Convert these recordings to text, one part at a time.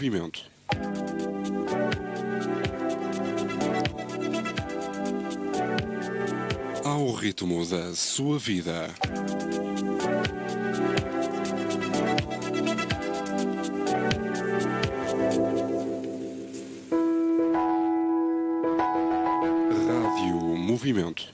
movimento. Ao ritmo da sua vida. Rádio Movimento.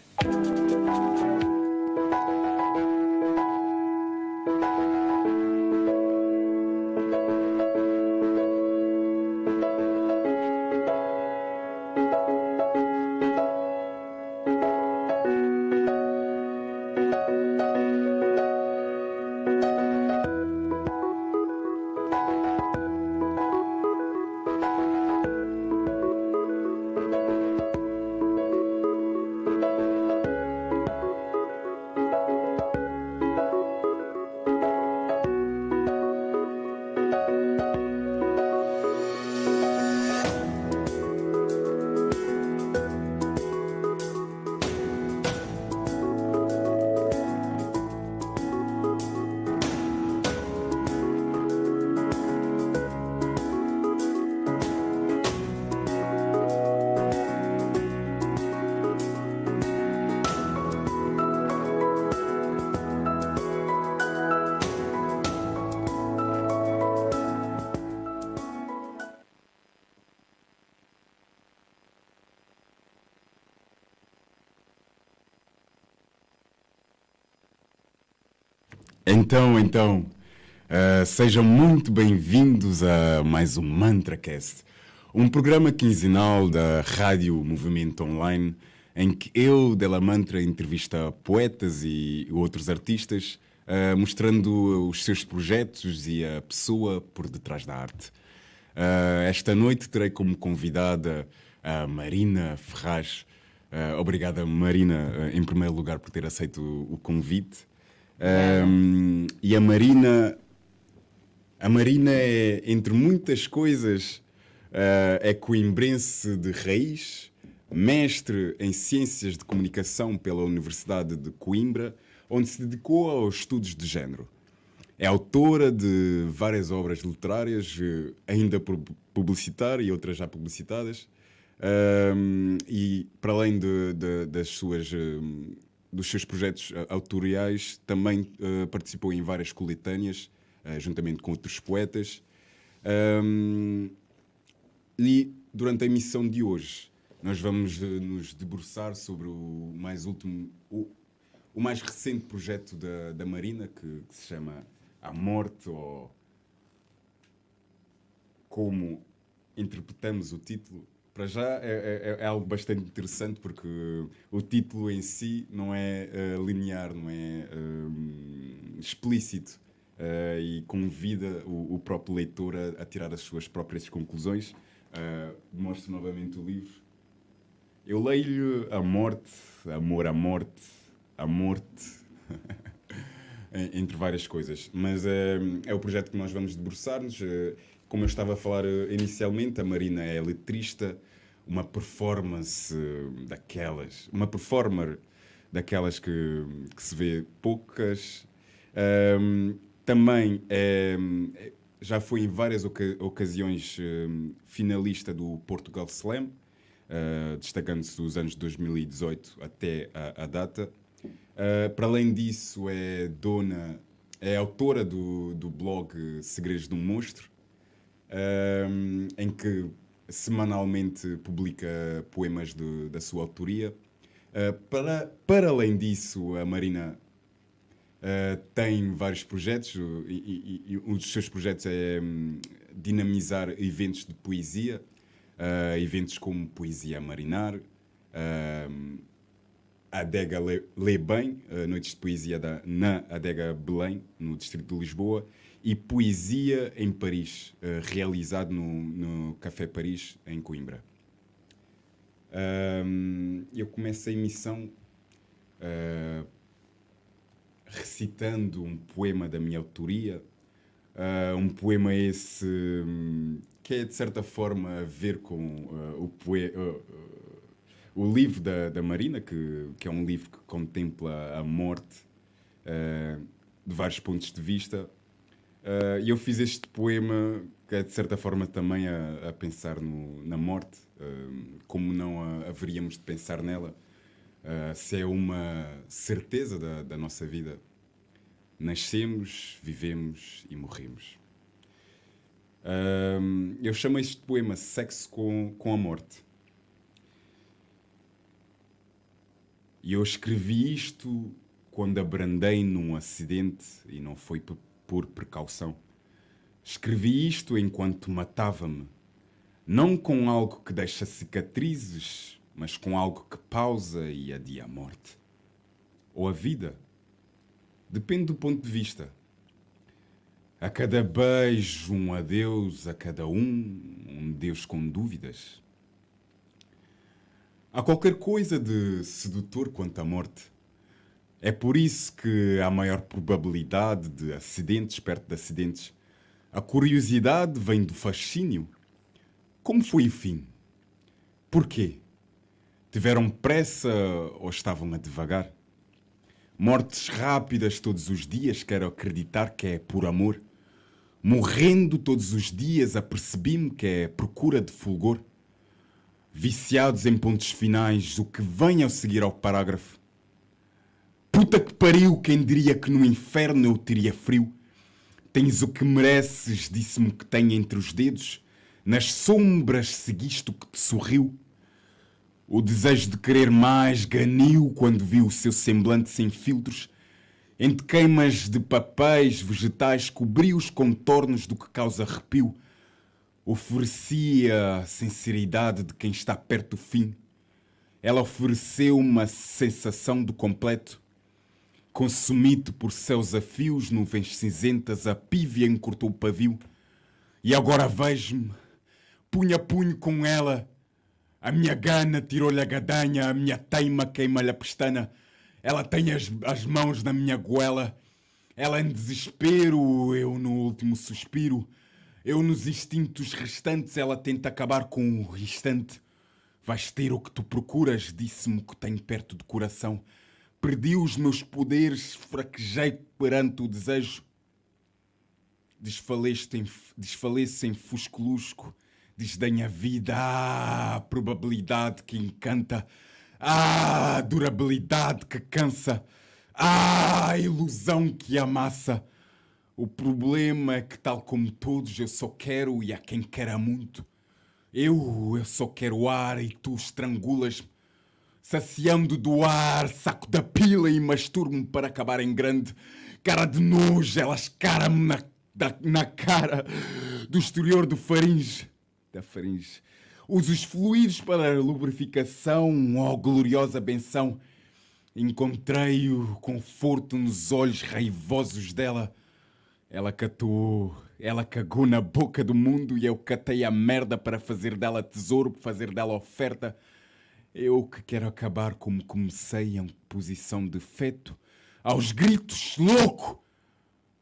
Então, sejam muito bem-vindos a mais um MantraCast, um programa quinzenal da Rádio Movimento Online, em que eu, Della Mantra, entrevista poetas e outros artistas, mostrando os seus projetos e a pessoa por detrás da arte. Esta noite terei como convidada a Marina Ferraz. Obrigada, Marina, em primeiro lugar, por ter aceito o convite. E a Marina é, entre muitas coisas, é coimbrense de raiz, mestre em Ciências de Comunicação pela Universidade de Coimbra, onde se dedicou aos estudos de género. É autora de várias obras literárias, ainda por publicitar e outras já publicitadas, e para além dos seus projetos autoriais, também participou em várias coletâneas, juntamente com outros poetas. E durante a emissão de hoje, nós vamos nos debruçar sobre o mais recente projeto da Marina, que se chama A Morte, ou como interpretamos o título. Para já é algo bastante interessante, porque o título em si não é linear, não é explícito, e convida o próprio leitor a tirar as suas próprias conclusões. Mostro novamente o livro. Eu leio-lhe a morte, amor à morte, a morte, entre várias coisas. Mas é o projeto que nós vamos debruçar-nos. Como eu estava a falar inicialmente, a Marina é letrista, uma performer daquelas que se vê poucas. Também já foi em várias ocasiões finalista do Portugal Slam, destacando-se dos anos 2018 até a data. Para além disso, é autora do blog Segredos de um Monstro, em que semanalmente publica poemas da sua autoria. Para além disso, a Marina tem vários projetos, e um dos seus projetos é dinamizar eventos de poesia, eventos como Poesia a Marinar, Adega Lê Bem, noites de poesia na Adega Belém, no distrito de Lisboa, e Poesia em Paris, realizado no Café Paris, em Coimbra. Eu começo a emissão recitando um poema da minha autoria, um poema esse que é de certa forma a ver com o livro da Marina, que é um livro que contempla a morte de vários pontos de vista. E eu fiz este poema que é de certa forma também a pensar na morte, como não haveríamos de pensar nela, se é uma certeza da nossa vida. Nascemos, vivemos e morremos. Eu chamo este poema Sexo com a Morte. E eu escrevi isto quando abrandei num acidente e não foi por precaução. Escrevi isto enquanto matava-me, não com algo que deixa cicatrizes, mas com algo que pausa e adia a morte. Ou a vida. Depende do ponto de vista. A cada beijo, um adeus, a cada um Deus com dúvidas. Há qualquer coisa de sedutor quanto à morte. É por isso que há maior probabilidade de acidentes perto de acidentes. A curiosidade vem do fascínio. Como foi o fim? Porquê? Tiveram pressa ou estavam a devagar? Mortes rápidas todos os dias, quero acreditar que é por amor. Morrendo todos os dias, apercebi-me que é procura de fulgor. Viciados em pontos finais, o que vem ao seguir ao parágrafo. Puta que pariu, quem diria que no inferno eu teria frio? Tens o que mereces, disse-me o que tem entre os dedos. Nas sombras seguiste o que te sorriu. O desejo de querer mais ganiu quando viu o seu semblante sem filtros. Entre queimas de papéis, vegetais, cobriu os contornos do que causa arrepio. Oferecia a sinceridade de quem está perto do fim. Ela ofereceu uma sensação do completo. Consumido por céus a fios, nuvens cinzentas, a pívia encurtou o pavio. E agora vejo-me, punho a punho com ela. A minha gana tirou-lhe a gadanha, a minha teima queima-lhe a pestana. Ela tem as mãos na minha goela. Ela em desespero, eu no último suspiro. Eu nos instintos restantes, ela tenta acabar com o instante. Vais ter o que tu procuras, disse-me que tenho perto do coração. Perdi os meus poderes, fraquejei perante o desejo. Desfaleço em fusco-lusco, desdenha a vida, probabilidade que encanta, durabilidade que cansa, ilusão que amassa. O problema é que, tal como todos, eu só quero e há quem queira muito. Eu só quero ar e tu estrangulas-me. Saciando do ar, saco da pila e masturo-me para acabar em grande. Cara de nojo, ela escara-me na cara do exterior da faringe. Uso os fluidos para a lubrificação, ó gloriosa benção. Encontrei o conforto nos olhos raivosos dela. Ela cagou na boca do mundo e eu catei a merda para fazer dela tesouro, fazer dela oferta. Eu que quero acabar como comecei, em posição de feto, aos gritos, louco,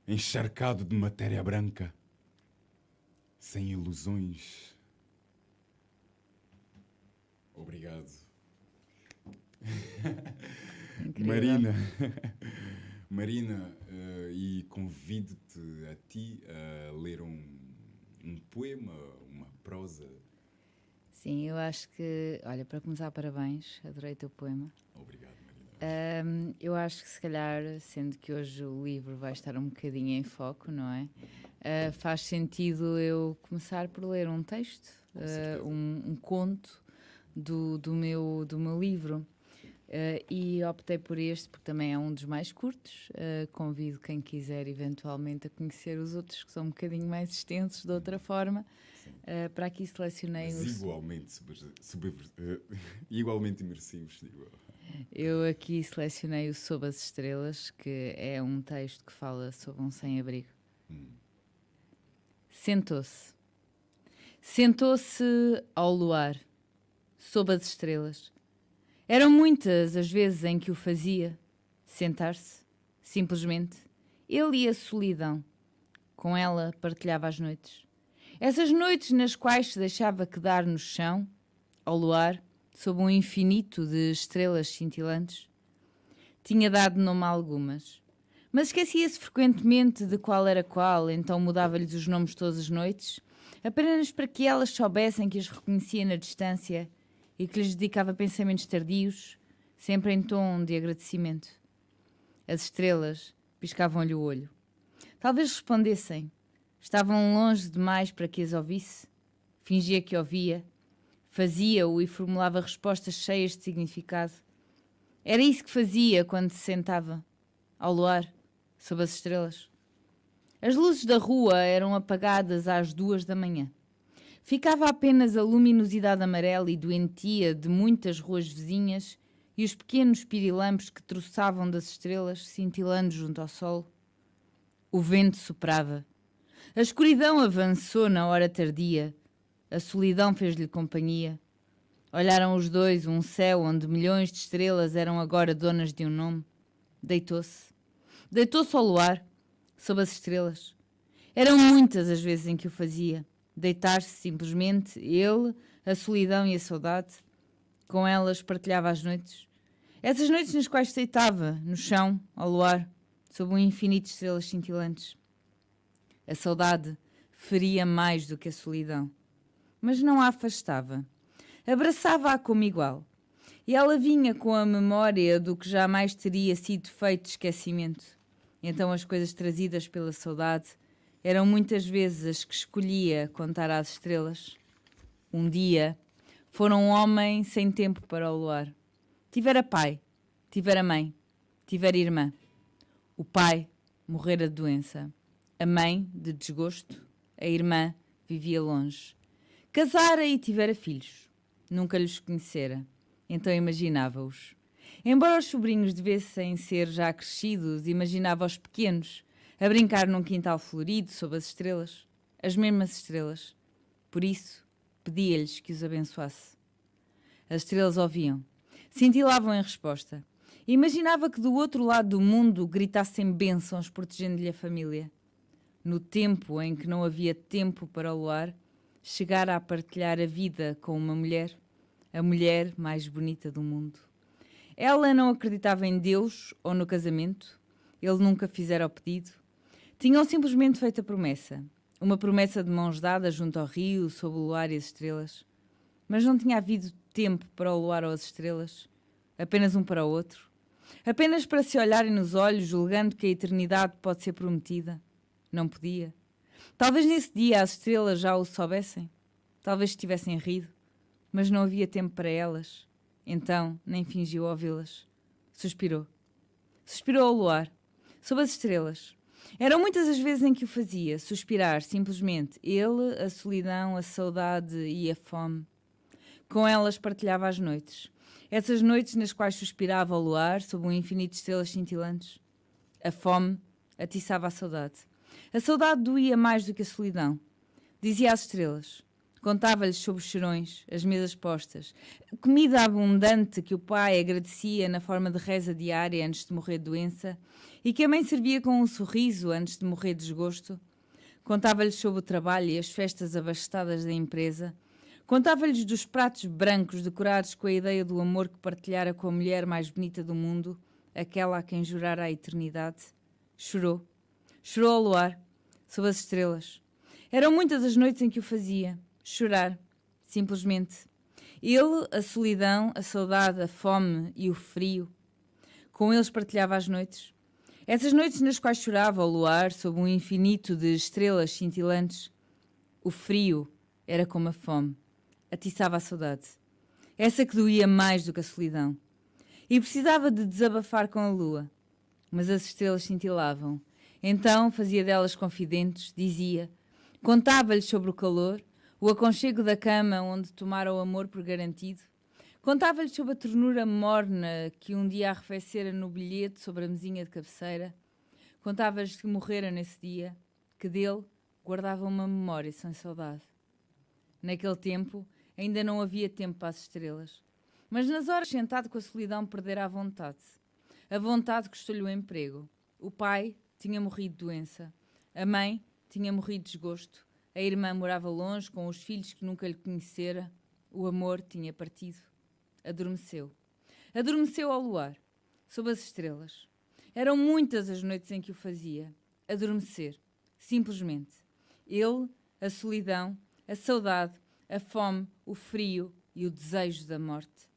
encharcado de matéria branca, sem ilusões. Obrigado. Incrível. Marina, e convido-te a ti a ler um poema, uma prosa. Sim, eu acho que, olha, para começar, parabéns, adorei o teu poema. Obrigado, Marina. Eu acho que se calhar, sendo que hoje o livro vai estar um bocadinho em foco, não é? Faz sentido eu começar por ler um texto, um conto do meu livro. E optei por este porque também é um dos mais curtos. Convido quem quiser eventualmente a conhecer os outros que são um bocadinho mais extensos de outra forma. Para aqui selecionei os... igualmente imersivos, digo eu. Eu aqui selecionei o Sob as Estrelas, que é um texto que fala sobre um sem-abrigo. Sentou-se ao luar, sob as estrelas. Eram muitas as vezes em que o fazia. Sentar-se, simplesmente, ele e a solidão. Com ela partilhava as noites. Essas noites nas quais se deixava quedar no chão, ao luar, sob um infinito de estrelas cintilantes. Tinha dado nome a algumas, Mas esquecia-se frequentemente de qual era qual, então mudava-lhes os nomes todas as noites, apenas para que elas soubessem que os reconhecia na distância e que lhes dedicava pensamentos tardios, sempre em tom de agradecimento. As estrelas piscavam-lhe o olho. Talvez respondessem. Estavam longe demais para que as ouvisse. Fingia que ouvia. Fazia-o e formulava respostas cheias de significado. Era isso que fazia quando se sentava, ao luar, sob as estrelas. As luzes da rua eram apagadas às 2 da manhã. Ficava apenas a luminosidade amarela e doentia de muitas ruas vizinhas e os pequenos pirilampos que troçavam das estrelas, cintilando junto ao sol. O vento soprava. A escuridão avançou na hora tardia. A solidão fez-lhe companhia. Olharam os dois um céu onde milhões de estrelas eram agora donas de um nome. Deitou-se. Deitou-se ao luar, sob as estrelas. Eram muitas as vezes em que o fazia. Deitar-se simplesmente, ele, a solidão e a saudade. Com elas partilhava as noites. Essas noites nas quais se deitava, no chão, ao luar, sob um infinito de estrelas cintilantes. A saudade feria mais do que a solidão. Mas não a afastava. Abraçava-a como igual. E ela vinha com a memória do que jamais teria sido feito de esquecimento. Então as coisas trazidas pela saudade eram muitas vezes as que escolhia contar às estrelas. Um dia, fora um homem sem tempo para o luar. Tivera pai, tivera mãe, tivera irmã. O pai morrera de doença. A mãe, de desgosto. A irmã vivia longe. Casara e tivera filhos. Nunca lhes conhecera. Então imaginava-os. Embora os sobrinhos devessem ser já crescidos, imaginava os pequenos a brincar num quintal florido sob as estrelas. As mesmas estrelas. Por isso, pedia-lhes que os abençoasse. As estrelas ouviam. Cintilavam em resposta. Imaginava que do outro lado do mundo gritassem bênçãos protegendo-lhe a família. No tempo em que não havia tempo para o luar, chegara a partilhar a vida com uma mulher, a mulher mais bonita do mundo. Ela não acreditava em Deus ou no casamento, ele nunca fizera o pedido. Tinham simplesmente feito a promessa, uma promessa de mãos dadas junto ao rio, sob o luar e as estrelas. Mas não tinha havido tempo para o luar ou as estrelas, apenas um para o outro, apenas para se olharem nos olhos, julgando que a eternidade pode ser prometida. Não podia. Talvez nesse dia as estrelas já o soubessem, talvez tivessem rido, mas não havia tempo para elas. Então nem fingiu ouvi-las. Suspirou. Suspirou ao luar, sob as estrelas. Eram muitas as vezes em que o fazia, suspirar simplesmente, ele, a solidão, a saudade e a fome. Com elas partilhava as noites. Essas noites nas quais suspirava ao luar, sob um infinito de estrelas cintilantes. A fome atiçava a saudade. A saudade doía mais do que a solidão. Dizia às estrelas. Contava-lhes sobre os cheirões, as mesas postas, a comida abundante que o pai agradecia na forma de reza diária antes de morrer de doença e que a mãe servia com um sorriso antes de morrer de desgosto. Contava-lhes sobre o trabalho e as festas abastadas da empresa. Contava-lhes dos pratos brancos decorados com a ideia do amor que partilhara com a mulher mais bonita do mundo, aquela a quem jurara a eternidade. Chorou. Chorou ao luar, sob as estrelas. Eram muitas as noites em que o fazia. Chorar, simplesmente. Ele, a solidão, a saudade, a fome e o frio. Com eles partilhava as noites. Essas noites nas quais chorava ao luar, sob um infinito de estrelas cintilantes. O frio era como a fome. Atiçava a saudade. Essa que doía mais do que a solidão. E precisava de desabafar com a lua. Mas as estrelas cintilavam. Então fazia delas confidentes, dizia. Contava-lhes sobre o calor, o aconchego da cama onde tomara o amor por garantido. Contava-lhes sobre a ternura morna que um dia arrefecera no bilhete sobre a mesinha de cabeceira. Contava-lhes que morrera nesse dia, que dele guardava uma memória sem saudade. Naquele tempo ainda não havia tempo para as estrelas. Mas nas horas sentado com a solidão perdera a vontade. A vontade custou-lhe o emprego. O pai tinha morrido de doença. A mãe tinha morrido de desgosto. A irmã morava longe, com os filhos que nunca lhe conhecera. O amor tinha partido. Adormeceu. Adormeceu ao luar, sob as estrelas. Eram muitas as noites em que o fazia. Adormecer. Simplesmente. Ele, a solidão, a saudade, a fome, o frio e o desejo da morte.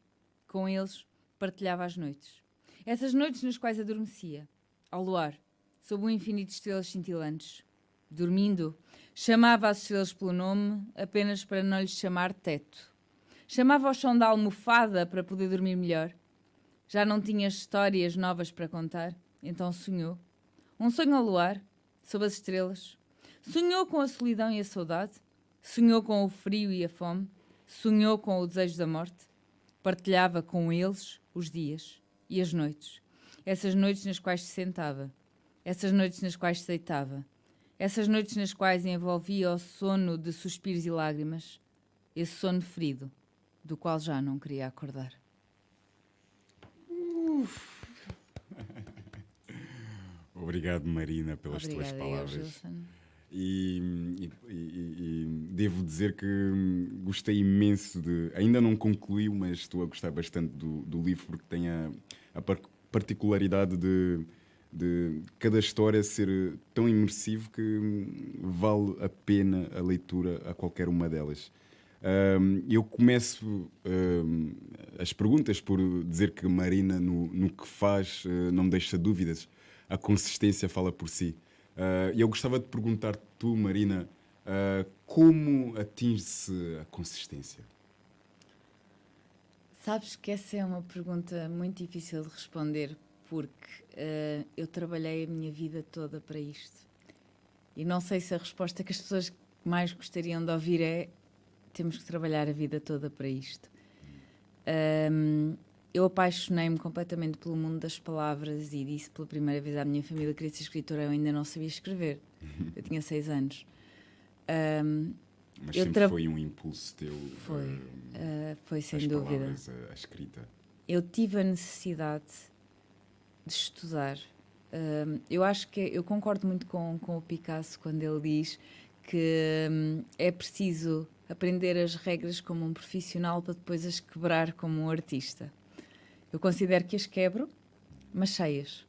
Com eles, partilhava as noites. Essas noites nas quais adormecia, ao luar, sob um infinito de estrelas cintilantes. Dormindo, chamava as estrelas pelo nome apenas para não lhes chamar teto. Chamava ao chão da almofada para poder dormir melhor. Já não tinha histórias novas para contar, então sonhou. Um sonho ao luar, sob as estrelas. Sonhou com a solidão e a saudade. Sonhou com o frio e a fome. Sonhou com o desejo da morte. Partilhava com eles os dias e as noites. Essas noites nas quais se sentava. Essas noites nas quais se deitava. Essas noites nas quais envolvia o sono de suspiros e lágrimas. Esse sono ferido, do qual já não queria acordar. Obrigado, Marina, pelas tuas palavras. E devo dizer que gostei imenso de... Ainda não concluiu, mas estou a gostar bastante do livro, porque tem a particularidade de cada história ser tão imersivo que vale a pena a leitura a qualquer uma delas. Eu começo as perguntas por dizer que Marina, no que faz, não me deixa dúvidas. A consistência fala por si. Eu gostava de perguntar, tu, Marina, como atinge-se a consistência? Sabes que essa é uma pergunta muito difícil de responder, porque eu trabalhei a minha vida toda para isto. E não sei se a resposta que as pessoas mais gostariam de ouvir é: temos que trabalhar a vida toda para isto. Eu apaixonei-me completamente pelo mundo das palavras e disse pela primeira vez à minha família que queria ser escritora. Eu ainda não sabia escrever. Eu tinha 6 anos. Mas sempre foi um impulso teu? Foi sem as dúvida. Palavras, a escrita. Eu tive a necessidade de estudar. Eu acho que eu concordo muito com o Picasso quando ele diz que é preciso aprender as regras como um profissional para depois as quebrar como um artista. Eu considero que as quebro, mas cheias.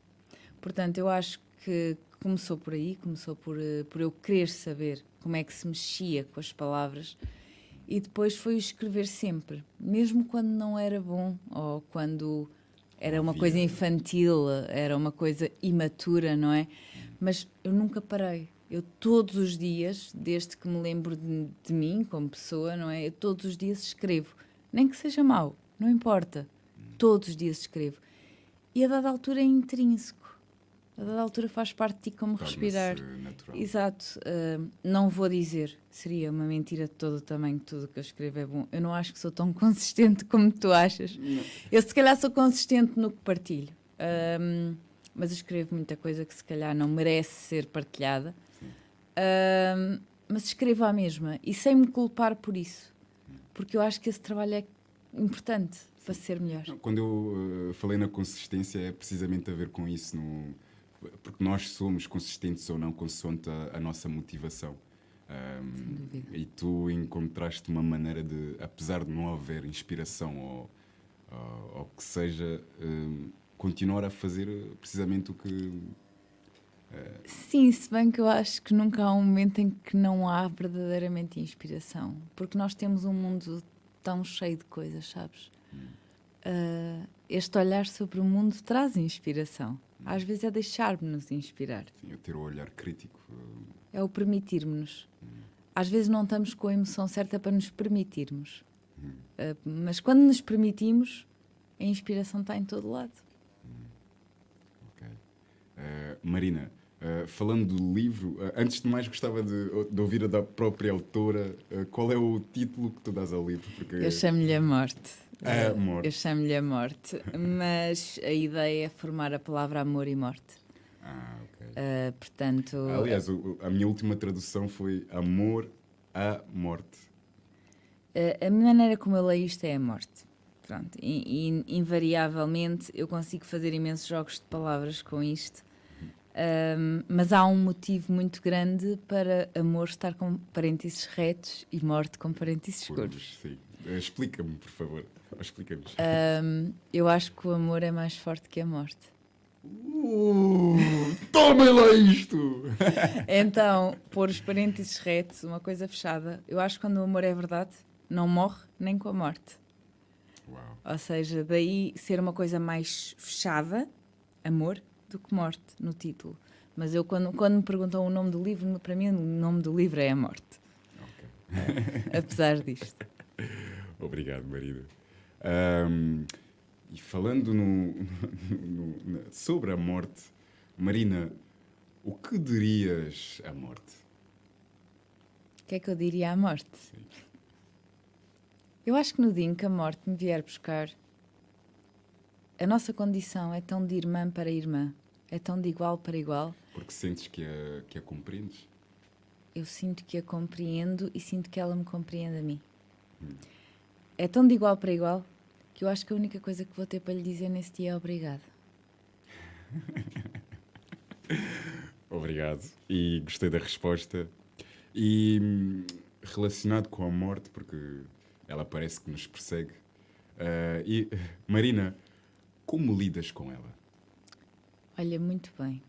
Portanto, eu acho que começou por aí, começou por eu querer saber como é que se mexia com as palavras, e depois foi o escrever sempre, mesmo quando não era bom ou quando era uma coisa infantil, era uma coisa imatura, não é? Mas eu nunca parei. Eu todos os dias, desde que me lembro de mim como pessoa, não é? Eu todos os dias escrevo. Nem que seja mau, não importa. Todos os dias escrevo. E a dada altura é intrínseco. A dada altura faz parte de ti como respirar. Natural. Exato. Não vou dizer, seria uma mentira de todo o tamanho que tudo o que eu escrevo é bom. Eu não acho que sou tão consistente como tu achas. Não. Eu se calhar sou consistente no que partilho. Mas eu escrevo muita coisa que se calhar não merece ser partilhada. Mas escrevo à mesma e sem me culpar por isso. Porque eu acho que esse trabalho é importante para ser melhor. Quando eu falei na consistência é precisamente a ver com isso, porque nós somos consistentes ou não consoante a nossa motivação. Sem dúvida. E tu encontraste uma maneira de, apesar de não haver inspiração ou que seja, continuar a fazer precisamente o que... Sim, se bem que eu acho que nunca há um momento em que não há verdadeiramente inspiração, porque nós temos um mundo tão cheio de coisas, sabes? Este olhar sobre o mundo traz inspiração. Às vezes é deixar-nos inspirar. Sim, é ter o olhar crítico. É o permitirmos-nos. Às vezes não estamos com a emoção certa para nos permitirmos. Mas quando nos permitimos, a inspiração está em todo lado. Ok. Marina, falando do livro, antes de mais gostava de ouvir da própria autora. Qual é o título que tu dás ao livro? Porque... Eu chamo-lhe A Morte. A Morte. Eu chamo-lhe A Morte, mas a ideia é formar a palavra amor e morte. Ok. Portanto... Aliás, a minha última tradução foi Amor à Morte. A maneira como eu leio isto é a morte. Pronto. E invariavelmente eu consigo fazer imensos jogos de palavras com isto. Mas há um motivo muito grande para amor estar com parênteses retos e morte com parênteses escuros. Sim. Explica-me, por favor. Explica-nos. Eu acho que o amor é mais forte que a morte. Tomem lá isto! Então, pôr os parênteses retos, uma coisa fechada. Eu acho que quando o amor é verdade, não morre nem com a morte. Uau. Ou seja, daí ser uma coisa mais fechada, amor, do que morte, no título. Mas eu, quando me perguntam o nome do livro, para mim o nome do livro é a morte. Ok. Apesar disto. Obrigado, Marina. E falando sobre a morte, Marina, o que dirias à morte? O que é que eu diria à morte? Sim. Eu acho que no dia em que a morte me vier buscar, a nossa condição é tão de irmã para irmã, é tão de igual para igual. Porque sentes que a compreendes? Eu sinto que a compreendo e sinto que ela me compreende a mim. É tão de igual para igual que eu acho que a única coisa que vou ter para lhe dizer nesse dia é obrigado. Obrigado. E gostei da resposta. E relacionado com a morte, porque ela parece que nos persegue. E Marina, como lidas com ela? Olha, muito bem.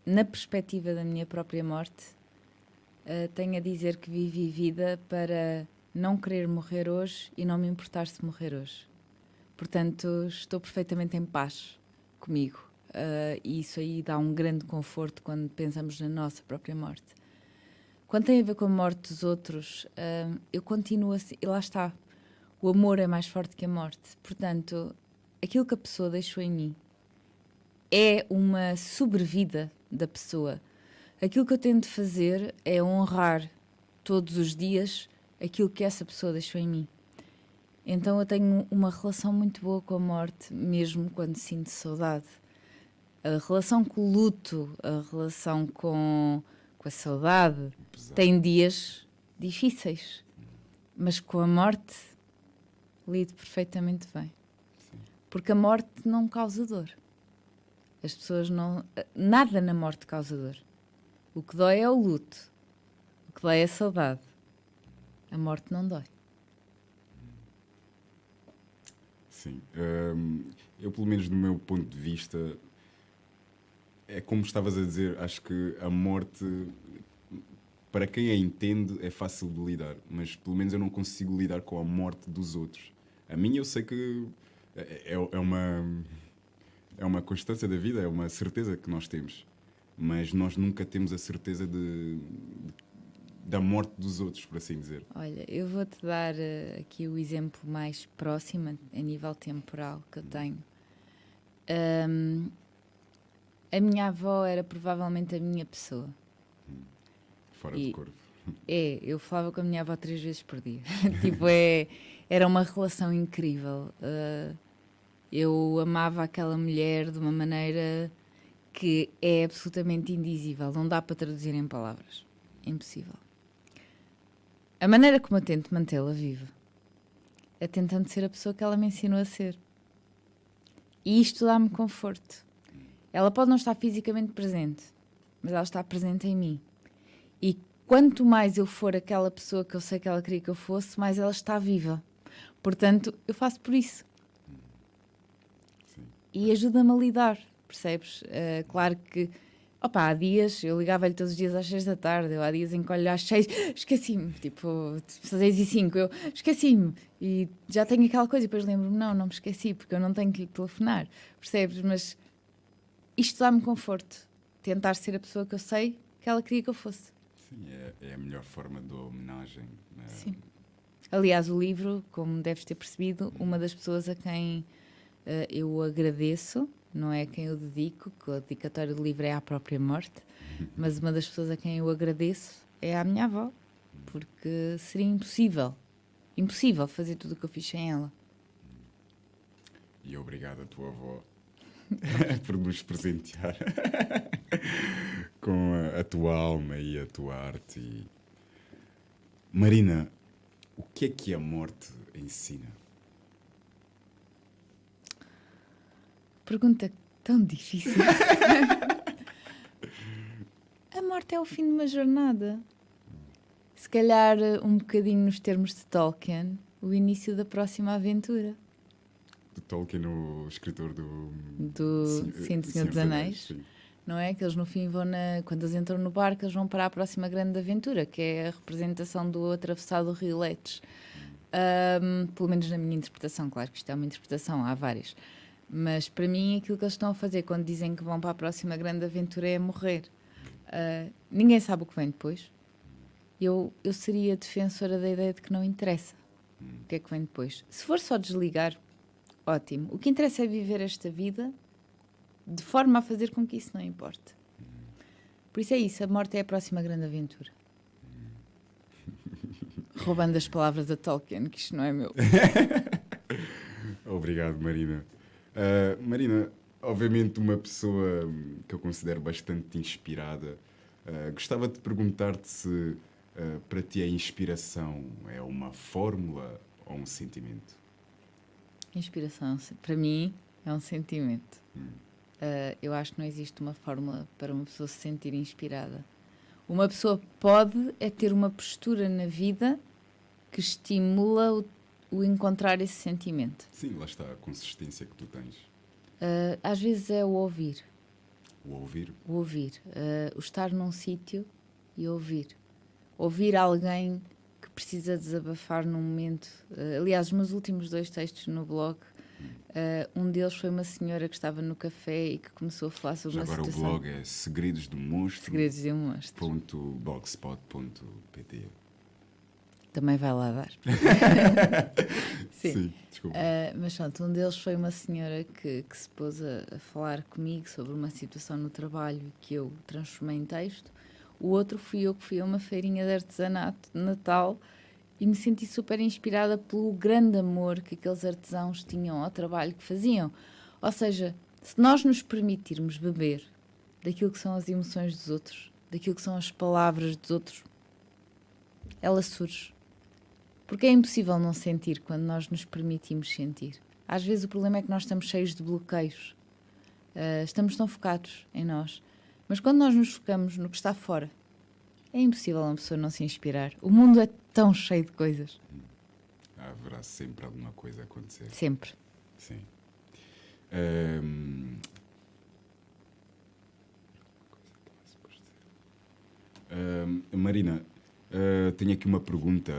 Na perspectiva da minha própria morte, tenho a dizer que vivi vida para não querer morrer hoje e não me importar se morrer hoje. Portanto, estou perfeitamente em paz comigo. E isso aí dá um grande conforto quando pensamos na nossa própria morte. Quando tem a ver com a morte dos outros, eu continuo assim, e lá está. O amor é mais forte que a morte. Portanto, aquilo que a pessoa deixou em mim é uma sobrevida da pessoa. Aquilo que eu tento fazer é honrar todos os dias aquilo que essa pessoa deixou em mim. Então eu tenho uma relação muito boa com a morte, mesmo quando sinto saudade. A relação com o luto, a relação com a saudade, Pesado. tem dias difíceis. Mas com a morte, lido perfeitamente bem. Sim. Porque a morte não causa dor. As pessoas não... Nada na morte causa dor. O que dói é o luto. O que dói é a saudade. A morte não dói. Sim. Eu, pelo menos do meu ponto de vista, é como estavas a dizer, acho que a morte, para quem a entende, é fácil de lidar, mas pelo menos eu não consigo lidar com a morte dos outros. A minha eu sei que é uma constância da vida, é uma certeza que nós temos, mas nós nunca temos a certeza da morte dos outros, por assim dizer. Olha, eu vou-te dar aqui o exemplo mais próximo, a nível temporal, que eu tenho. A minha avó era provavelmente a minha pessoa. Fora do corpo. Eu falava com a minha avó 3 vezes por dia. Tipo, era uma relação incrível. Eu amava aquela mulher de uma maneira que é absolutamente indizível. Não dá para traduzir em palavras. É impossível. A maneira como eu tento mantê-la viva é tentando ser a pessoa que ela me ensinou a ser. E isto dá-me conforto. Ela pode não estar fisicamente presente, mas ela está presente em mim. E quanto mais eu for aquela pessoa que eu sei que ela queria que eu fosse, mais ela está viva. Portanto, eu faço por isso. Sim. E ajuda-me a lidar, percebes? Claro que, há dias, eu ligava-lhe todos os dias às 6 da tarde, eu há dias em que olho às 6, esqueci-me, tipo, 6h05, eu esqueci-me. E já tenho aquela coisa, e depois lembro-me, não me esqueci, porque eu não tenho que lhe telefonar, percebes? Mas isto dá-me conforto, tentar ser a pessoa que eu sei que ela queria que eu fosse. Sim, é a melhor forma de homenagem. Sim. Aliás, o livro, como deves ter percebido, uma das pessoas a quem eu agradeço, não é a quem eu dedico, que a dedicatória do livro é à própria morte, mas uma das pessoas a quem eu agradeço é à minha avó, porque seria impossível fazer tudo o que eu fiz sem ela. E obrigado à tua avó por nos presentear com a tua alma e a tua arte. Marina, o que a morte ensina? Pergunta tão difícil. A morte é o fim de uma jornada. Se calhar, um bocadinho nos termos de Tolkien, o início da próxima aventura. De Tolkien, o escritor Do Sim, do Senhor dos Anéis. Sim. Não é? Que eles no fim vão, quando eles entram no barco, eles vão para a próxima grande aventura, que é a representação do atravessar do Rio Letes. Pelo menos na minha interpretação, claro que isto é uma interpretação, há várias. Mas para mim aquilo que eles estão a fazer quando dizem que vão para a próxima grande aventura é morrer. Ninguém sabe o que vem depois. Eu seria defensora da ideia de que não interessa o que é que vem depois. Se for só desligar, ótimo. O que interessa é viver esta vida de forma a fazer com que isso não importe. Por isso é isso, a morte é a próxima grande aventura. Roubando as palavras da Tolkien, que isto não é meu. Obrigado, Marina. Marina, obviamente uma pessoa que eu considero bastante inspirada. Gostava de perguntar-te se para ti a inspiração é uma fórmula ou um sentimento? Inspiração, para mim, é um sentimento. Eu acho que não existe uma fórmula para uma pessoa se sentir inspirada. Uma pessoa pode ter uma postura na vida que estimula o encontrar esse sentimento. Sim, lá está a consistência que tu tens. Às vezes é o ouvir. O ouvir? O ouvir. O estar num sítio e ouvir. Ouvir alguém que precisa desabafar num momento. Aliás, os meus últimos 2 textos no blog, um deles foi uma senhora que estava no café e que começou a falar sobre Já uma agora situação. o blog é Segredos do Monstro. Segredos de um Monstro. .blogspot.pt. Também vai lá dar. Sim, desculpa. Mas pronto, um deles foi uma senhora que se pôs a falar comigo sobre uma situação no trabalho que eu transformei em texto. O outro fui eu que fui a uma feirinha de artesanato de Natal e me senti super inspirada pelo grande amor que aqueles artesãos tinham ao trabalho que faziam. Ou seja, se nós nos permitirmos beber daquilo que são as emoções dos outros, daquilo que são as palavras dos outros, ela surge. Porque é impossível não sentir quando nós nos permitimos sentir. Às vezes o problema é que nós estamos cheios de bloqueios. Estamos tão focados em nós. Mas quando nós nos focamos no que está fora, é impossível uma pessoa não se inspirar. O mundo é tão cheio de coisas. Haverá sempre alguma coisa a acontecer. Sempre. Sim. Marina, tenho aqui uma pergunta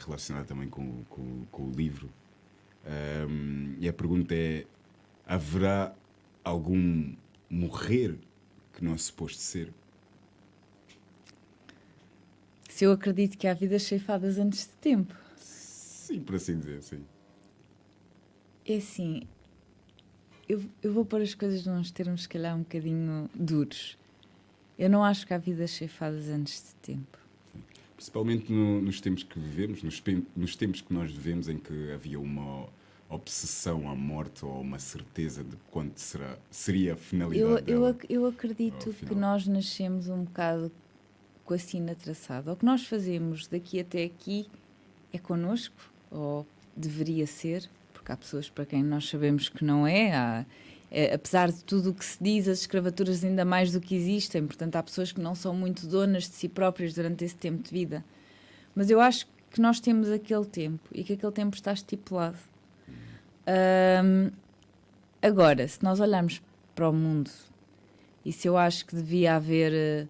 relacionada também com o livro. E a pergunta é: haverá algum morrer que não é suposto ser? Se eu acredito que há vidas ceifadas antes de tempo. Sim, por assim dizer, sim. É assim, eu vou pôr as coisas nos termos, se calhar, um bocadinho duros. Eu não acho que há vidas ceifadas antes de tempo. Principalmente nos tempos que vivemos, nos tempos que nós vivemos, em que havia uma obsessão à morte ou uma certeza de quando seria a finalidade dela. Eu acredito que nós nascemos um bocado com a sina traçada. O que nós fazemos daqui até aqui é connosco, ou deveria ser, porque há pessoas para quem nós sabemos que não é. Apesar de tudo o que se diz, as escravaturas ainda mais do que existem. Portanto, há pessoas que não são muito donas de si próprias durante esse tempo de vida. Mas eu acho que nós temos aquele tempo e que aquele tempo está estipulado. Agora, se nós olharmos para o mundo, e se eu acho que devia haver,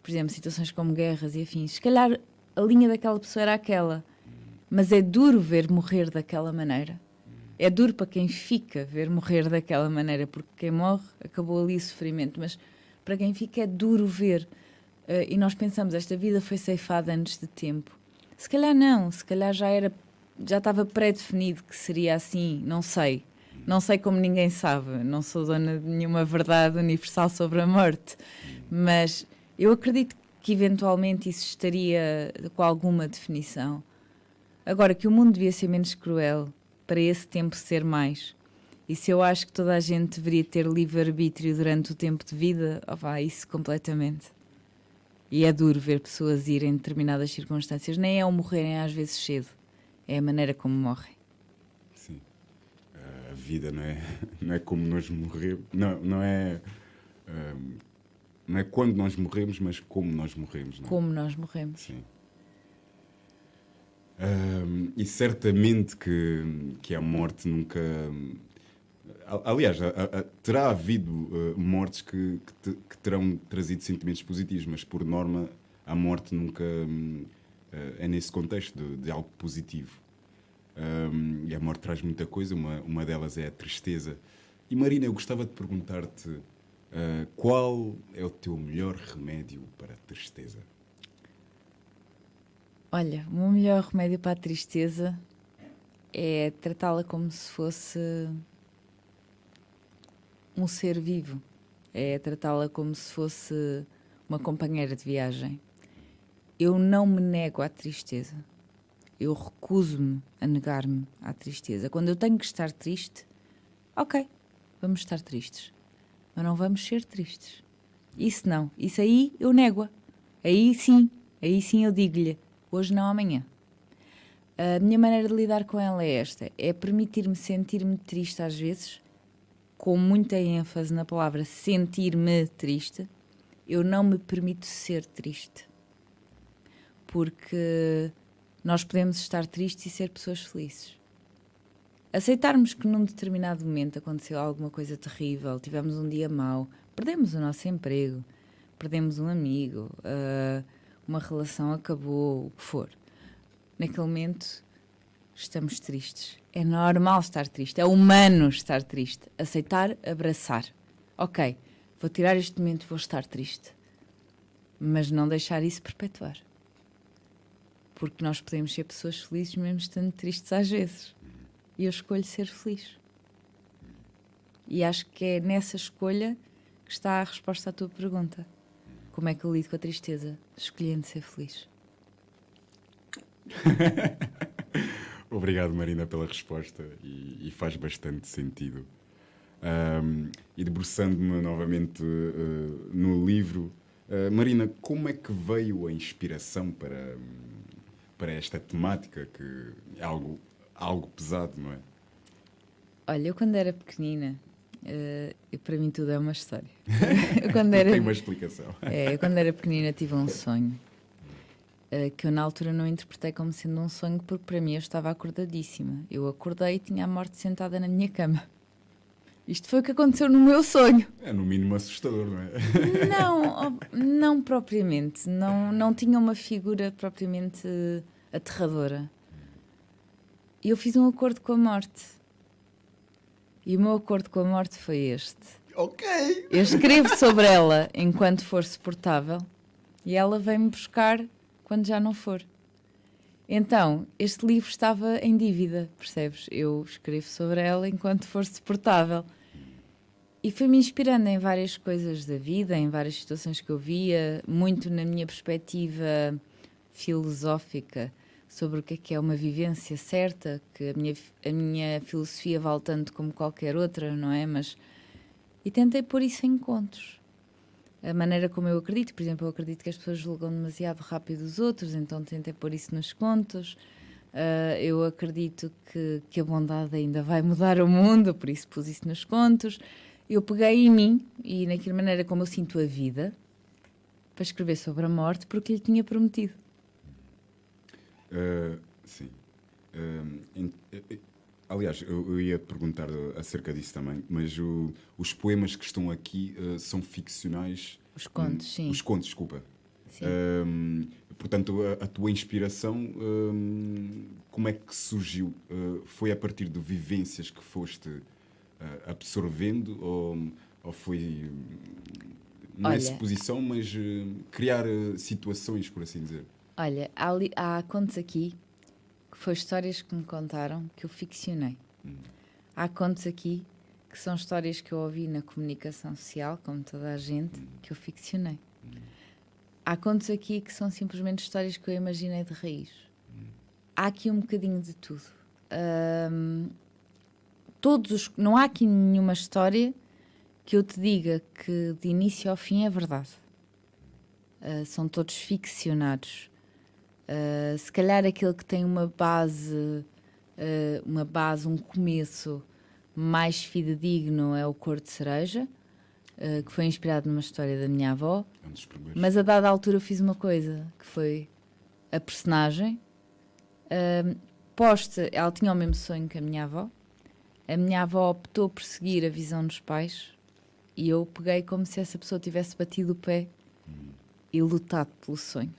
por exemplo, situações como guerras e afins, se calhar a linha daquela pessoa era aquela. Mas é duro ver morrer daquela maneira. É duro para quem fica ver morrer daquela maneira, porque quem morre acabou ali o sofrimento, mas para quem fica é duro ver. E nós pensamos, esta vida foi ceifada antes de tempo. Se calhar não, se calhar já estava pré-definido que seria assim, não sei. Não sei como ninguém sabe, não sou dona de nenhuma verdade universal sobre a morte, mas eu acredito que eventualmente isso estaria com alguma definição. Agora, que o mundo devia ser menos cruel, para esse tempo ser mais. E se eu acho que toda a gente deveria ter livre-arbítrio durante o tempo de vida, isso completamente. E é duro ver pessoas irem em determinadas circunstâncias. Nem é o morrerem às vezes cedo, é a maneira como morrem. Sim. A vida não é como nós morremos. Não é quando nós morremos, mas como nós morremos. Não é? Como nós morremos. Sim. E certamente que a morte nunca. Aliás, terá havido mortes que terão trazido sentimentos positivos, mas por norma a morte nunca é nesse contexto de algo positivo. E a morte traz muita coisa, uma delas é a tristeza. E Marina, eu gostava de perguntar-te qual é o teu melhor remédio para a tristeza? Olha, o meu melhor remédio para a tristeza é tratá-la como se fosse um ser vivo. É tratá-la como se fosse uma companheira de viagem. Eu não me nego à tristeza. Eu recuso-me a negar-me à tristeza. Quando eu tenho que estar triste, ok, vamos estar tristes. Mas não vamos ser tristes. Isso não. Isso aí eu nego-a. Aí sim eu digo-lhe. Hoje não, amanhã. A minha maneira de lidar com ela é esta. É permitir-me sentir-me triste às vezes, com muita ênfase na palavra sentir-me triste. Eu não me permito ser triste. Porque nós podemos estar tristes e ser pessoas felizes. Aceitarmos que num determinado momento aconteceu alguma coisa terrível, tivemos um dia mau, perdemos o nosso emprego, perdemos um amigo, uma relação acabou, o que for. Naquele momento estamos tristes. É normal estar triste, é humano estar triste. Aceitar, abraçar. Ok, vou tirar este momento e vou estar triste. Mas não deixar isso perpetuar. Porque nós podemos ser pessoas felizes mesmo estando tristes às vezes. E eu escolho ser feliz. E acho que é nessa escolha que está a resposta à tua pergunta. Como é que eu lido com a tristeza? Escolhendo ser feliz. Obrigado, Marina, pela resposta e faz bastante sentido. E debruçando-me novamente no livro, Marina, como é que veio a inspiração para esta temática, que é algo pesado, não é? Olha, eu quando era pequenina, para mim tudo é uma história. Tem uma explicação. Eu quando era pequenina tive um sonho que eu na altura não interpretei como sendo um sonho, porque para mim eu estava acordadíssima. Eu acordei e tinha a morte sentada na minha cama. Isto foi o que aconteceu no meu sonho. É no mínimo assustador, não é? Não propriamente. Não tinha uma figura propriamente aterradora. E eu fiz um acordo com a morte. E o meu acordo com a morte foi este. Ok! Eu escrevo sobre ela enquanto for suportável e ela vem-me buscar quando já não for. Então, este livro estava em dívida, percebes? Eu escrevo sobre ela enquanto for suportável. E foi-me inspirando em várias coisas da vida, em várias situações que eu via, muito na minha perspectiva filosófica sobre o que é uma vivência certa, que a minha filosofia vale tanto como qualquer outra, não é? E tentei pôr isso em contos. A maneira como eu acredito, por exemplo, eu acredito que as pessoas julgam demasiado rápido os outros, então tentei pôr isso nos contos. Eu acredito que a bondade ainda vai mudar o mundo, por isso pus isso nos contos. Eu peguei em mim e naquela maneira como eu sinto a vida para escrever sobre a morte, porque lhe tinha prometido. Sim. Aliás, eu ia te perguntar acerca disso também, mas os poemas que estão aqui são ficcionais. Os contos, sim. Os contos, desculpa. Sim. Portanto, a tua inspiração, como é que surgiu? Foi a partir de vivências que foste absorvendo ou foi, não é suposição, mas criar situações, por assim dizer? Olha, há contos aqui que foi histórias que me contaram que eu ficcionei. Há contos aqui que são histórias que eu ouvi na comunicação social, como toda a gente, que eu ficcionei. Há contos aqui que são simplesmente histórias que eu imaginei de raiz. Há aqui um bocadinho de tudo. Não há aqui nenhuma história que eu te diga que de início ao fim é verdade. São todos ficcionados. Se calhar aquele que tem uma base, um começo mais fidedigno é o Cor de Cereja, que foi inspirado numa história da minha avó. Mas a dada altura eu fiz uma coisa, que foi a personagem Posta, ela tinha o mesmo sonho que a minha avó. A minha avó optou por seguir a visão dos pais e eu peguei como se essa pessoa tivesse batido o pé e lutado pelo sonho.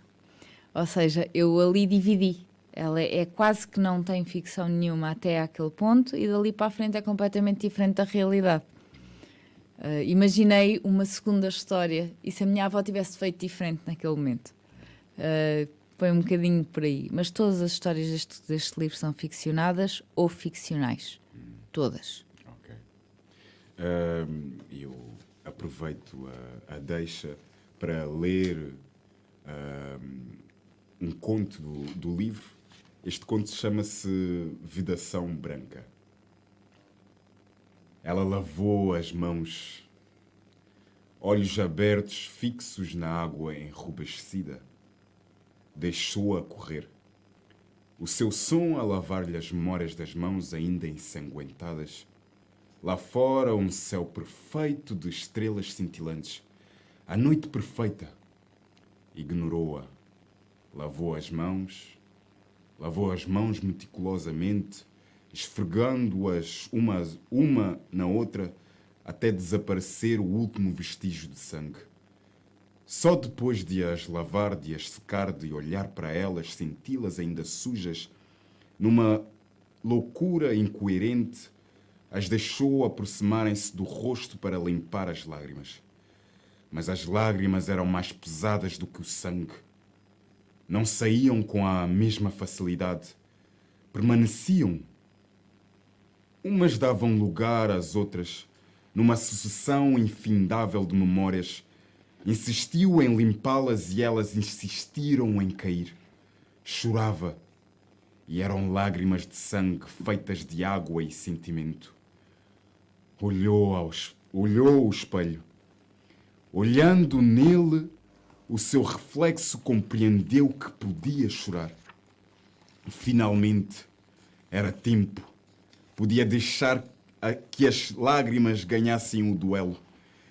Ou seja, eu ali dividi. Ela é quase que não tem ficção nenhuma até àquele ponto e dali para a frente é completamente diferente da realidade. Imaginei uma segunda história e se a minha avó tivesse feito diferente naquele momento. Foi um bocadinho por aí. Mas todas as histórias deste livro são ficcionadas ou ficcionais. Todas. Ok. Eu aproveito a deixa para ler um conto do livro. Este conto chama-se Vedação Branca. Ela lavou as mãos, olhos abertos, fixos na água enrubescida. Deixou-a correr. O seu som a lavar-lhe as memórias das mãos ainda ensanguentadas. Lá fora, um céu perfeito de estrelas cintilantes. A noite perfeita. Ignorou-a. Lavou as mãos meticulosamente, esfregando-as uma na outra até desaparecer o último vestígio de sangue. Só depois de as lavar, de as secar, de olhar para elas, senti-las ainda sujas, numa loucura incoerente, as deixou aproximarem-se do rosto para limpar as lágrimas. Mas as lágrimas eram mais pesadas do que o sangue. Não saíam com a mesma facilidade. Permaneciam. Umas davam lugar às outras, numa sucessão infindável de memórias. Insistiu em limpá-las e elas insistiram em cair. Chorava. E eram lágrimas de sangue feitas de água e sentimento. Olhou o espelho. Olhando nele, o seu reflexo compreendeu que podia chorar. Finalmente, era tempo. Podia deixar que as lágrimas ganhassem o duelo,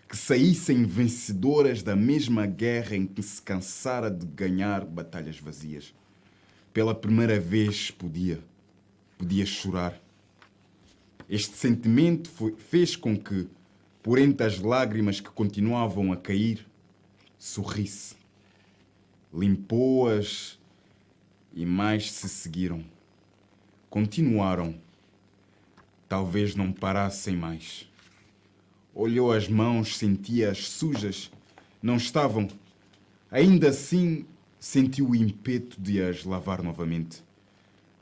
que saíssem vencedoras da mesma guerra em que se cansara de ganhar batalhas vazias. Pela primeira vez podia chorar. Este sentimento fez com que, por entre as lágrimas que continuavam a cair, sorrisse. Limpou-as e mais se seguiram. Continuaram. Talvez não parassem mais. Olhou as mãos, sentia-as sujas. Não estavam. Ainda assim, sentiu o ímpeto de as lavar novamente.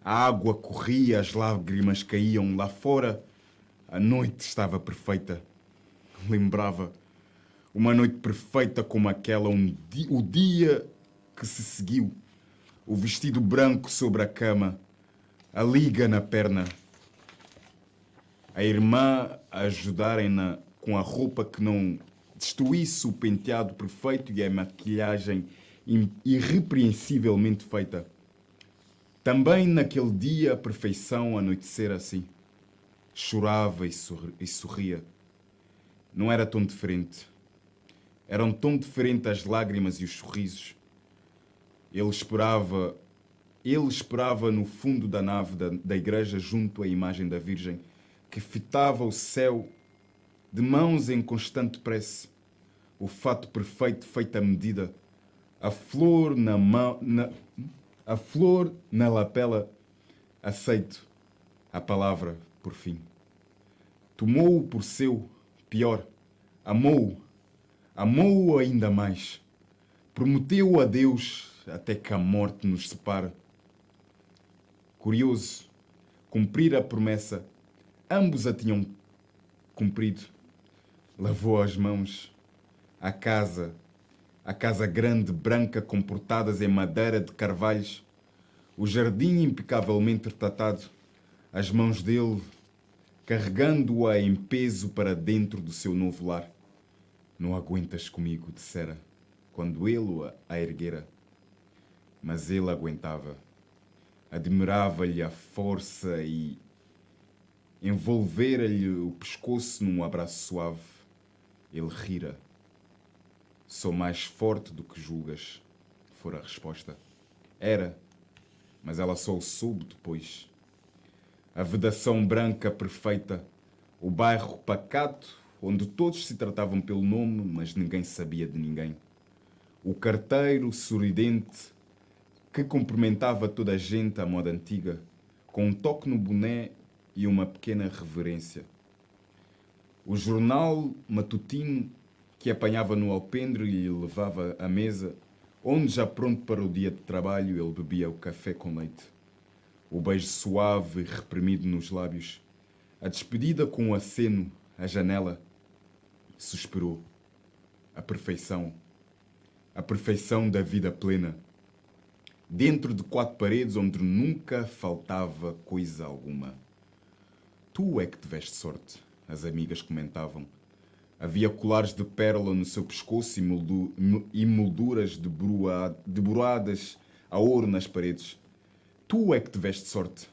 A água corria, as lágrimas caíam. Lá fora, a noite estava perfeita. Lembrava uma noite perfeita como aquela, o dia que se seguiu. O vestido branco sobre a cama, a liga na perna. A irmã a ajudarem-na com a roupa que não destruísse o penteado perfeito e a maquilhagem irrepreensivelmente feita. Também naquele dia a perfeição anoitecera assim. Chorava e sorria. Não era tão diferente. Eram tão diferentes as lágrimas e os sorrisos. Ele esperava no fundo da nave da igreja, junto à imagem da Virgem, que fitava o céu de mãos em constante prece. O fato perfeito feito à medida. A flor na lapela, aceito. A palavra, por fim. Tomou-o por seu, pior. Amou-o ainda mais. Prometeu a Deus até que a morte nos separe. Curioso, cumprir a promessa. Ambos a tinham cumprido. Lavou as mãos. A casa grande, branca, com portadas em madeira de carvalhos. O jardim impecavelmente retratado. As mãos dele, carregando-a em peso para dentro do seu novo lar. Não aguentas comigo, dissera, quando ele a erguera. Mas ele aguentava. Admirava-lhe a força e envolvera-lhe o pescoço num abraço suave. Ele rira. Sou mais forte do que julgas, fora a resposta. Era. mas ela só o soube depois. A vedação branca perfeita, o bairro pacato, onde todos se tratavam pelo nome, mas ninguém sabia de ninguém. O carteiro sorridente, que cumprimentava toda a gente à moda antiga, com um toque no boné e uma pequena reverência. O jornal matutino que apanhava no alpendre e lhe levava à mesa, onde, já pronto para o dia de trabalho, ele bebia o café com leite. O beijo suave e reprimido nos lábios. A despedida com o aceno à janela. Suspirou. A perfeição da vida plena. Dentro de 4 paredes onde nunca faltava coisa alguma. Tu é que tiveste sorte, as amigas comentavam. Havia colares de pérola no seu pescoço e molduras de broadas a ouro nas paredes. Tu é que tiveste sorte.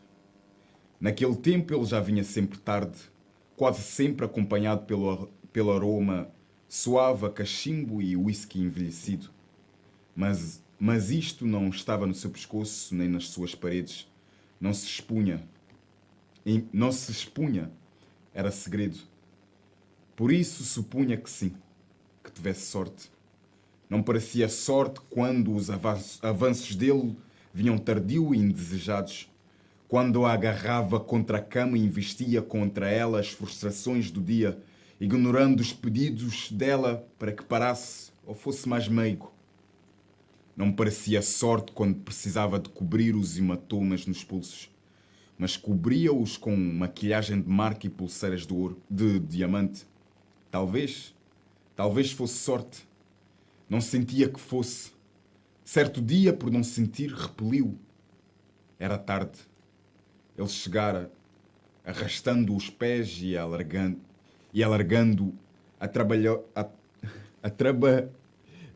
Naquele tempo ele já vinha sempre tarde, quase sempre acompanhado pelo aroma suave a cachimbo e whisky envelhecido. Mas isto não estava no seu pescoço nem nas suas paredes. Não se expunha. Era segredo. Por isso supunha que sim, que tivesse sorte. Não parecia sorte quando os avanços dele vinham tardio e indesejados. Quando a agarrava contra a cama e investia contra ela as frustrações do dia, ignorando os pedidos dela para que parasse ou fosse mais meigo. Não parecia sorte quando precisava de cobrir os hematomas nos pulsos, mas cobria-os com maquilhagem de marca e pulseiras de diamante. Talvez fosse sorte. Não sentia que fosse. Certo dia, por não sentir, repeliu. Era tarde. Ele chegara, arrastando os pés e alargando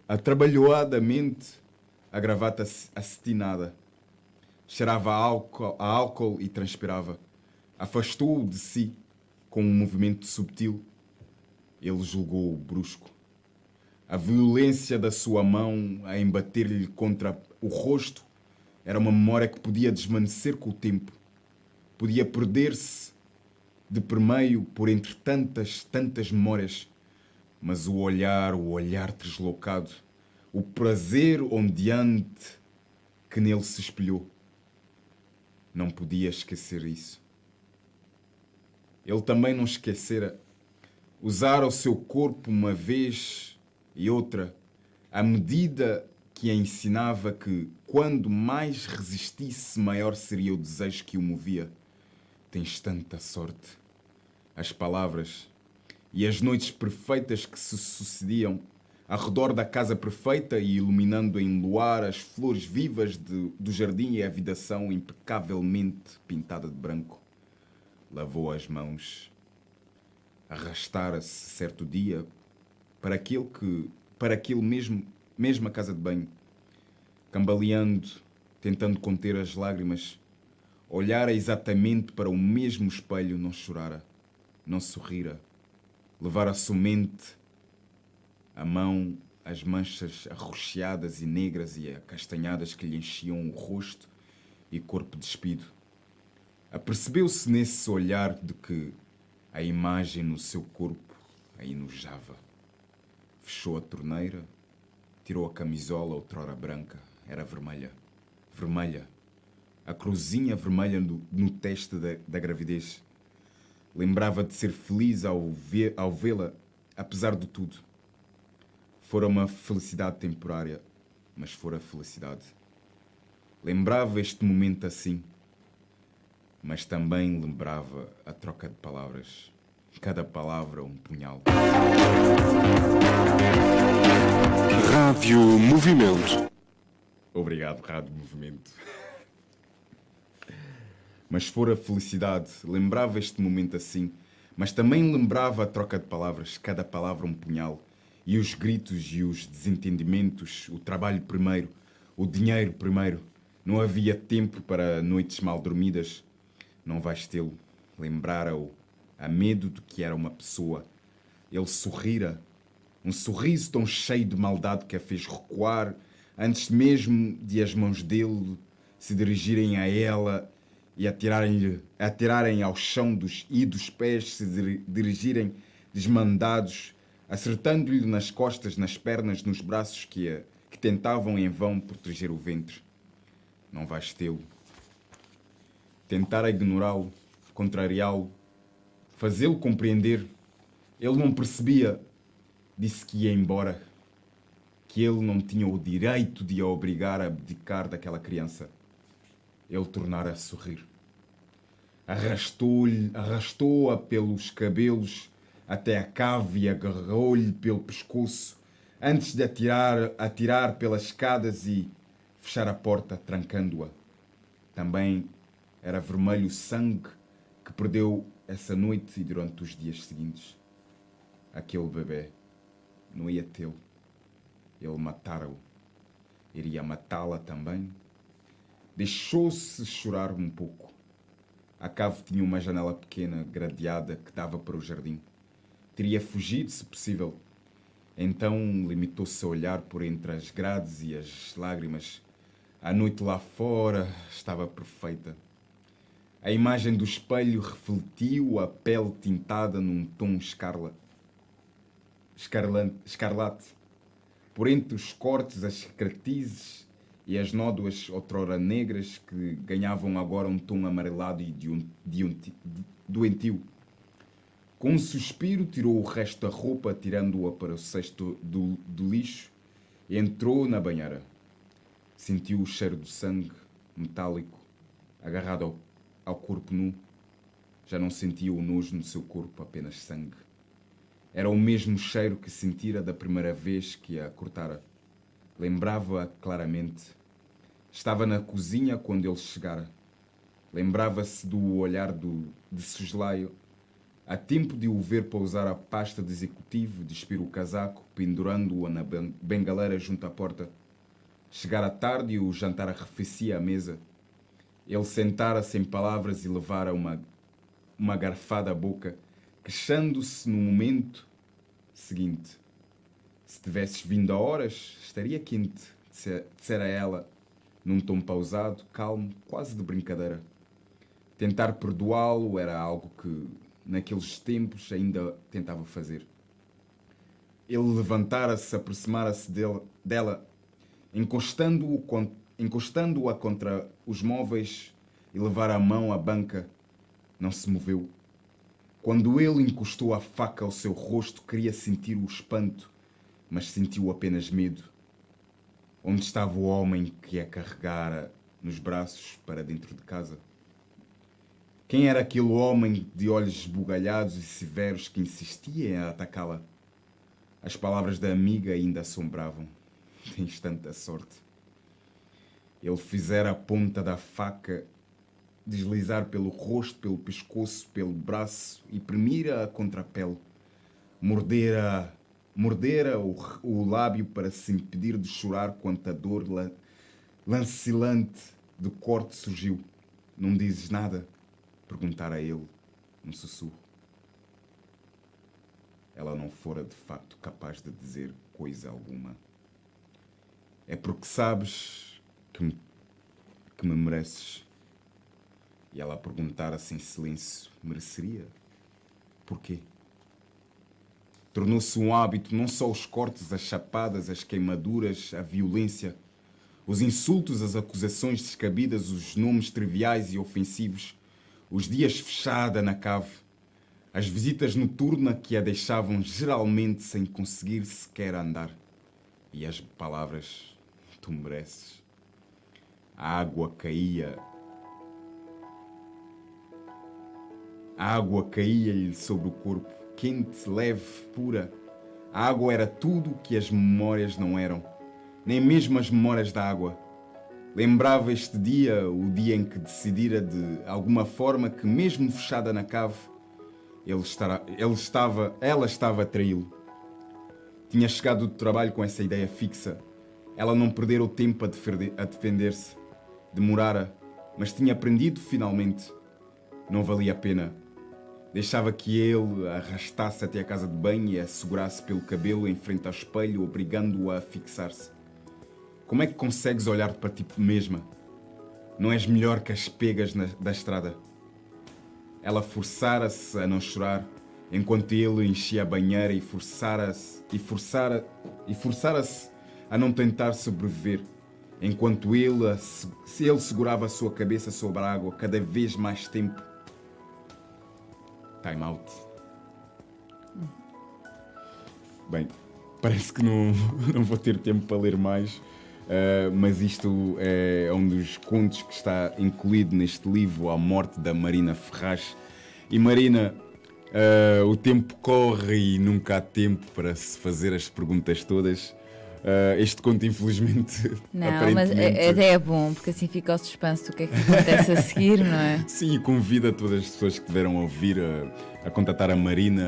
atrabalhoadamente a gravata acetinada. Cheirava a álcool e transpirava. Afastou-o de si com um movimento subtil. Ele julgou-o brusco. A violência da sua mão a embater-lhe contra o rosto era uma memória que podia desvanecer com o tempo. Podia perder-se de permeio por entre tantas memórias. Mas o olhar deslocado, o prazer ondeante que nele se espelhou. Não podia esquecer isso. Ele também não esquecera. Usara o seu corpo uma vez e outra, à medida que a ensinava que, quando mais resistisse, maior seria o desejo que o movia. Tens tanta sorte. As palavras e as noites perfeitas que se sucediam ao redor da casa perfeita e iluminando em luar as flores vivas do jardim e a vedação impecavelmente pintada de branco. Lavou as mãos. Arrastara-se certo dia para aquele mesma casa de banho, cambaleando, tentando conter as lágrimas. Olhara exatamente para o mesmo espelho, não chorara, não sorrira. Levara somente a mão as manchas arroxeadas e negras e acastanhadas que lhe enchiam o rosto e corpo despido. Apercebeu-se nesse olhar de que a imagem no seu corpo a enojava. Fechou a torneira, tirou a camisola outrora branca. Era vermelha. Vermelha. A cruzinha vermelha no teste da gravidez. Lembrava de ser feliz ao vê-la, apesar de tudo. Fora uma felicidade temporária, mas fora felicidade. Lembrava este momento assim, mas também lembrava a troca de palavras. Cada palavra um punhal. Rádio Movimento. Obrigado, Rádio Movimento. Mas fora felicidade, lembrava este momento assim, mas também lembrava a troca de palavras, cada palavra um punhal, e os gritos e os desentendimentos, o trabalho primeiro, o dinheiro primeiro. Não havia tempo para noites mal dormidas. Não vais tê-lo. Lembrara-o a medo de que era uma pessoa. Ele sorrira, um sorriso tão cheio de maldade que a fez recuar, antes mesmo de as mãos dele se dirigirem a ela e atirarem ao chão e dos pés se dirigirem desmandados, acertando-lhe nas costas, nas pernas, nos braços que tentavam em vão proteger o ventre. Não vais tê-lo. Tentar ignorá-lo, contrariá-lo, fazê-lo compreender. Ele não percebia, disse que ia embora, que ele não tinha o direito de a obrigar a abdicar daquela criança. Ele tornara a sorrir. Arrastou-a pelos cabelos até a cave e agarrou-lhe pelo pescoço antes de atirar pelas escadas e fechar a porta, trancando-a. Também era vermelho o sangue que perdeu essa noite e durante os dias seguintes. Aquele bebê não ia tê-lo. Ele matara-o. Iria matá-la também. Deixou-se chorar um pouco. A cave tinha uma janela pequena, gradeada, que dava para o jardim. Teria fugido, se possível. Então limitou-se a olhar por entre as grades e as lágrimas. A noite lá fora estava perfeita. A imagem do espelho refletiu a pele tintada num tom escarlate. Por entre os cortes, as cicatrizes e as nódoas outrora negras que ganhavam agora um tom amarelado e doentio. Com um suspiro tirou o resto da roupa, tirando-a para o cesto do lixo, e entrou na banheira. Sentiu o cheiro do sangue metálico agarrado ao corpo nu. Já não sentia o nojo no seu corpo, apenas sangue. Era o mesmo cheiro que sentira da primeira vez que a cortara. Lembrava-a claramente. Estava na cozinha quando ele chegara. Lembrava-se do olhar de soslaio, a tempo de o ver pousar a pasta de executivo, despir o casaco, pendurando-o na bengaleira junto à porta. Chegara tarde e o jantar arrefecia à mesa. Ele sentara sem palavras e levara uma garfada à boca, queixando-se no momento seguinte. Se tivesses vindo a horas, estaria quente, dissera ela, num tom pausado, calmo, quase de brincadeira. Tentar perdoá-lo era algo que, naqueles tempos, ainda tentava fazer. Ele levantara-se, aproximara-se dela, encostando-a contra os móveis e levara a mão à banca. Não se moveu. Quando ele encostou a faca ao seu rosto, queria sentir o espanto, mas sentiu apenas medo. Onde estava o homem que a carregara nos braços para dentro de casa? Quem era aquele homem de olhos esbugalhados e severos que insistia em atacá-la? As palavras da amiga ainda assombravam. Tens tanta sorte. Ele fizera a ponta da faca deslizar pelo rosto, pelo pescoço, pelo braço e premira-a contra a pele. Mordera o lábio para se impedir de chorar quando a dor lancilante do corte surgiu. Não dizes nada? Perguntara ele, num sussurro. Ela não fora de facto capaz de dizer coisa alguma. É porque sabes que me mereces. E ela perguntara-se em silêncio, mereceria? Porquê? Tornou-se um hábito não só os cortes, as chapadas, as queimaduras, a violência, os insultos, as acusações descabidas, os nomes triviais e ofensivos, os dias fechada na cave, as visitas noturnas que a deixavam geralmente sem conseguir sequer andar. E as palavras, tu mereces. A água caía-lhe sobre o corpo, quente, leve, pura. A água era tudo o que as memórias não eram, nem mesmo as memórias da água. Lembrava este dia, o dia em que decidira de alguma forma que, mesmo fechada na cave, ela estava a traí-lo. Tinha chegado do trabalho com essa ideia fixa. Ela não perdera o tempo a defender-se. Demorara, mas tinha aprendido finalmente. Não valia a pena. Deixava que ele a arrastasse até a casa de banho e a segurasse pelo cabelo em frente ao espelho, obrigando-a a fixar-se. Como é que consegues olhar para ti mesma? não és melhor que as pegas da estrada. Ela forçara-se a não chorar, enquanto ele enchia a banheira e forçara-se a não tentar sobreviver, enquanto ele segurava a sua cabeça sobre a água cada vez mais tempo. Time out. Bem, parece que não vou ter tempo para ler mais, mas isto é um dos contos que está incluído neste livro, A Morte da Marina Ferraz. E Marina, o tempo corre e nunca há tempo para se fazer as perguntas todas. Este conto, infelizmente, Não, mas aparentemente... até é bom, porque assim fica ao suspense do que é que acontece a seguir, não é? Sim, convido a todas as pessoas que tiveram a ouvir a contatar a Marina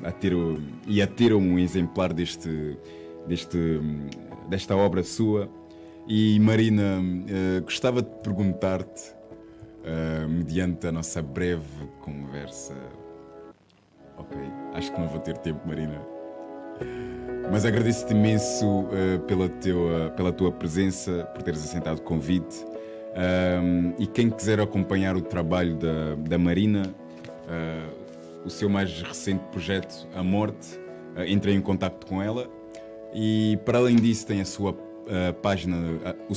a ter um exemplar desta obra sua. E Marina, gostava de perguntar-te, mediante a nossa breve conversa... Ok, acho que não vou ter tempo, Marina. Mas agradeço-te imenso pela tua presença, por teres aceitado o convite. E quem quiser acompanhar o trabalho da Marina, o seu mais recente projeto, A Morte, entre em contato com ela. E para além disso tem a sua página, o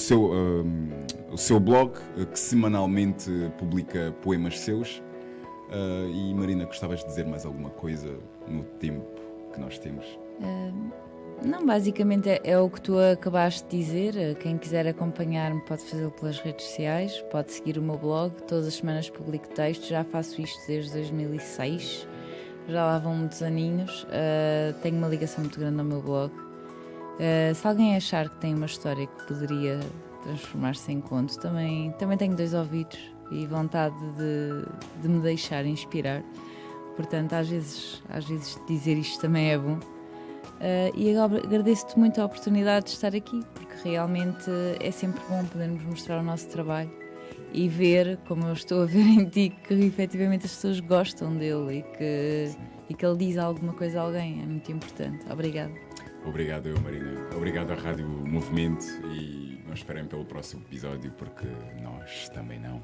seu blog, que semanalmente publica poemas seus. E Marina, gostavas de dizer mais alguma coisa no tempo que nós temos? Não, basicamente é o que tu acabaste de dizer. Quem quiser acompanhar-me pode fazê-lo pelas redes sociais, pode seguir o meu blog. Todas as semanas publico textos, já faço isto desde 2006, já lá vão muitos aninhos. Tenho uma ligação muito grande ao meu blog. Se alguém achar que tem uma história que poderia transformar-se em conto, também tenho 2 ouvidos e vontade de me deixar inspirar. Portanto, às vezes dizer isto também é bom. E agradeço-te muito a oportunidade de estar aqui, porque realmente é sempre bom podermos mostrar o nosso trabalho e ver, como eu estou a ver em ti, que efetivamente as pessoas gostam dele e que ele diz alguma coisa a alguém. É muito importante. Obrigada. Obrigado, Marina. Obrigado à Rádio Movimento e não esperem pelo próximo episódio, porque nós também não.